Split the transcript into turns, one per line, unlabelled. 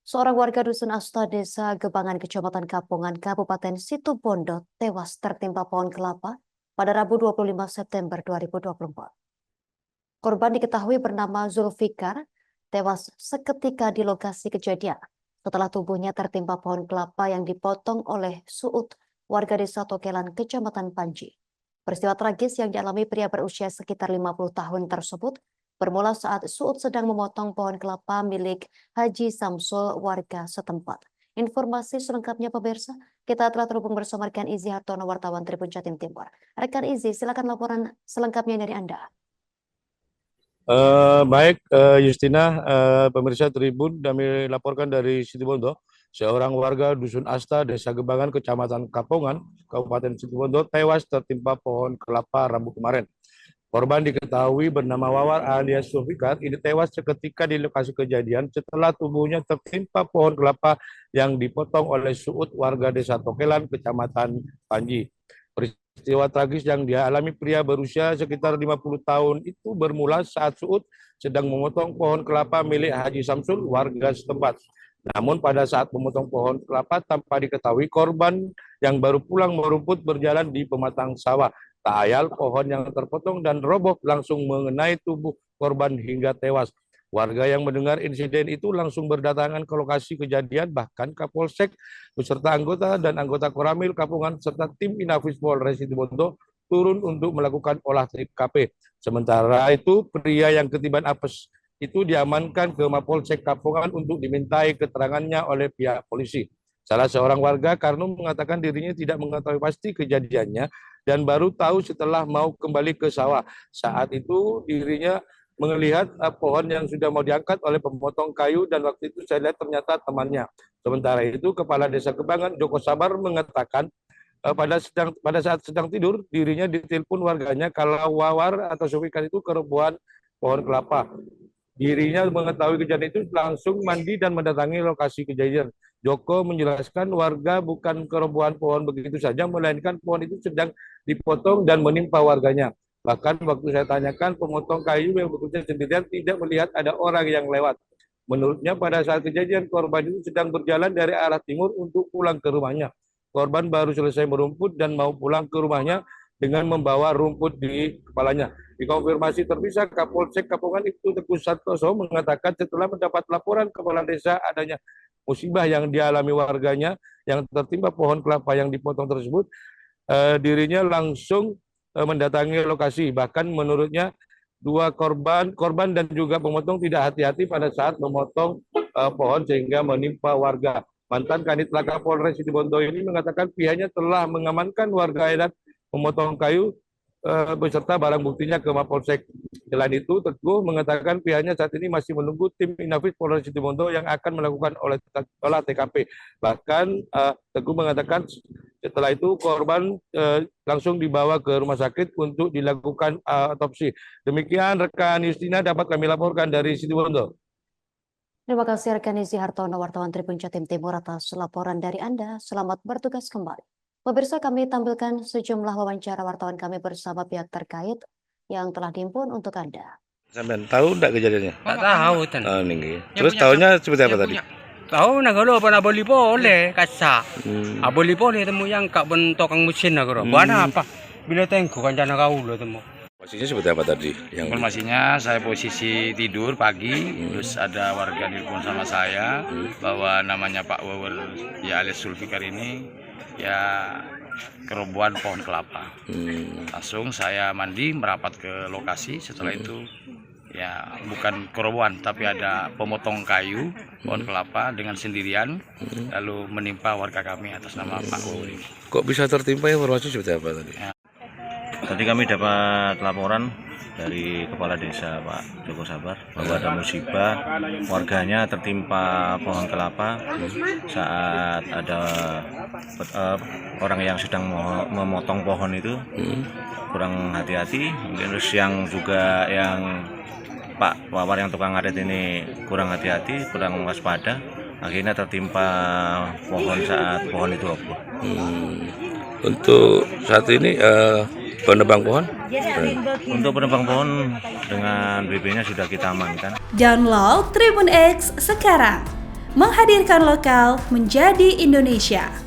Seorang warga Dusun Asta, Desa Gebangan, Kecamatan Kapongan, Kabupaten Situbondo, tewas tertimpa pohon kelapa pada Rabu 25 September 2024. Korban diketahui bernama Zulfikar, tewas seketika di lokasi kejadian setelah tubuhnya tertimpa pohon kelapa yang dipotong oleh Suud, warga Desa Tokelan, Kecamatan Panji. Peristiwa tragis yang dialami pria berusia sekitar 50 tahun tersebut bermula saat Suud sedang memotong pohon kelapa milik Haji Samsul, warga setempat. Informasi selengkapnya pemirsa, kita telah terhubung bersama rekan Izi Hartono, wartawan Tribun Jatim Timur. Rekan Izi, silakan laporan selengkapnya dari Anda.
Baik, Justina, pemirsa Tribun, kami laporkan dari Situbondo. Seorang warga Dusun Asta, Desa Gebangan, Kecamatan Kapongan, Kabupaten Situbondo, tewas tertimpa pohon kelapa Rabu kemarin. Korban diketahui bernama Wawar alias Zulfikar. Ini tewas seketika di lokasi kejadian setelah tubuhnya tertimpa pohon kelapa yang dipotong oleh Suud, warga Desa Tokelan, Kecamatan Panji. Peristiwa tragis yang dialami pria berusia sekitar 50 tahun itu bermula saat Suud sedang memotong pohon kelapa milik Haji Samsul, warga setempat. Namun pada saat memotong pohon kelapa tanpa diketahui, korban yang baru pulang merumput berjalan di pematang sawah. Tak ayal pohon yang terpotong dan roboh langsung mengenai tubuh korban hingga tewas. Warga yang mendengar insiden itu langsung berdatangan ke lokasi kejadian, bahkan Kapolsek beserta anggota dan anggota Koramil Kapungan serta tim Inafis Polres Situbondo turun untuk melakukan olah TKP. Sementara itu, pria yang ketiban apes itu diamankan ke Mapolsek Kapungan untuk dimintai keterangannya oleh pihak polisi. Salah seorang warga, Karno, mengatakan dirinya tidak mengetahui pasti kejadiannya dan baru tahu setelah mau kembali ke sawah. Saat itu dirinya melihat pohon yang sudah mau diangkat oleh pemotong kayu dan waktu itu saya lihat ternyata temannya. Sementara itu Kepala Desa Gebangan Joko Sabar mengatakan pada saat sedang tidur dirinya ditelepon warganya kalau Wawar atau Zulfikar itu kerubuhan pohon kelapa. Dirinya mengetahui kejadian itu langsung mandi dan mendatangi lokasi kejadian. Joko menjelaskan warga bukan kerobohan pohon begitu saja, melainkan pohon itu sedang dipotong dan menimpa warganya. Bahkan waktu saya tanyakan, pemotong kayu yang bekerja sendirian tidak melihat ada orang yang lewat. Menurutnya pada saat kejadian, korban itu sedang berjalan dari arah timur untuk pulang ke rumahnya. Korban baru selesai merumput dan mau pulang ke rumahnya dengan membawa rumput di kepalanya. Dikonfirmasi terpisah, Kapolsek Kapungan itu Teguh Santoso mengatakan setelah mendapat laporan kepala desa adanya musibah yang dialami warganya yang tertimpa pohon kelapa yang dipotong tersebut, dirinya langsung mendatangi lokasi. Bahkan menurutnya dua korban dan juga pemotong tidak hati-hati pada saat memotong pohon sehingga menimpa warga. Mantan Kanit Laka Polres Situbondo ini mengatakan pihaknya telah mengamankan warga adat memotong kayu beserta barang buktinya ke Mapolsek. Selain itu, Teguh mengatakan pihaknya saat ini masih menunggu tim Inafis Polres Situbondo yang akan melakukan olah TKP. Bahkan Teguh mengatakan setelah itu korban langsung dibawa ke rumah sakit untuk dilakukan otopsi. Demikian rekan Justina dapat kami laporkan dari Situbondo.
Terima kasih rekan Izi Hartono, wartawan Tribun Jatim Timur atas laporan dari Anda. Selamat bertugas kembali. Pemirsa, kami tampilkan sejumlah wawancara wartawan kami bersama pihak terkait yang telah dihimpun untuk Anda.
Sampai tahu enggak kejadiannya?
Tak tahu kan.
Oh, nih. Terus tahunya seperti apa tadi?
Tahu nak kalau apa nak beli boleh kaca. Beli boleh temu yang kak bentokang mesin nak kalau. Mana apa? Bila tengku kancana kau lo temu.
Posisinya seperti apa tadi?
Informasinya saya posisi tidur pagi, terus ada warga nelpon sama saya bahwa namanya Pak Wawar ya alias Zulfikar ini ya kerobohan pohon kelapa. Langsung saya mandi merapat ke lokasi. Setelah itu ya bukan kerobohan tapi ada pemotong kayu pohon kelapa dengan sendirian lalu menimpa warga kami atas nama Pak Wawar ini.
Kok bisa tertimpa, informasi seperti apa tadi?
Tadi kami dapat laporan dari Kepala Desa Pak Joko Sabar bahwa ada musibah, warganya tertimpa pohon kelapa saat ada orang yang sedang memotong pohon itu kurang hati-hati. Terus yang juga yang Pak Wawar yang tukang ngarit ini kurang hati-hati, kurang waspada, akhirnya tertimpa pohon saat pohon itu roboh.
Untuk saat ini penebang pohon?
Untuk penebang pohon dengan BB-nya sudah kita amankan.
Download Tribun X sekarang, menghadirkan lokal menjadi Indonesia.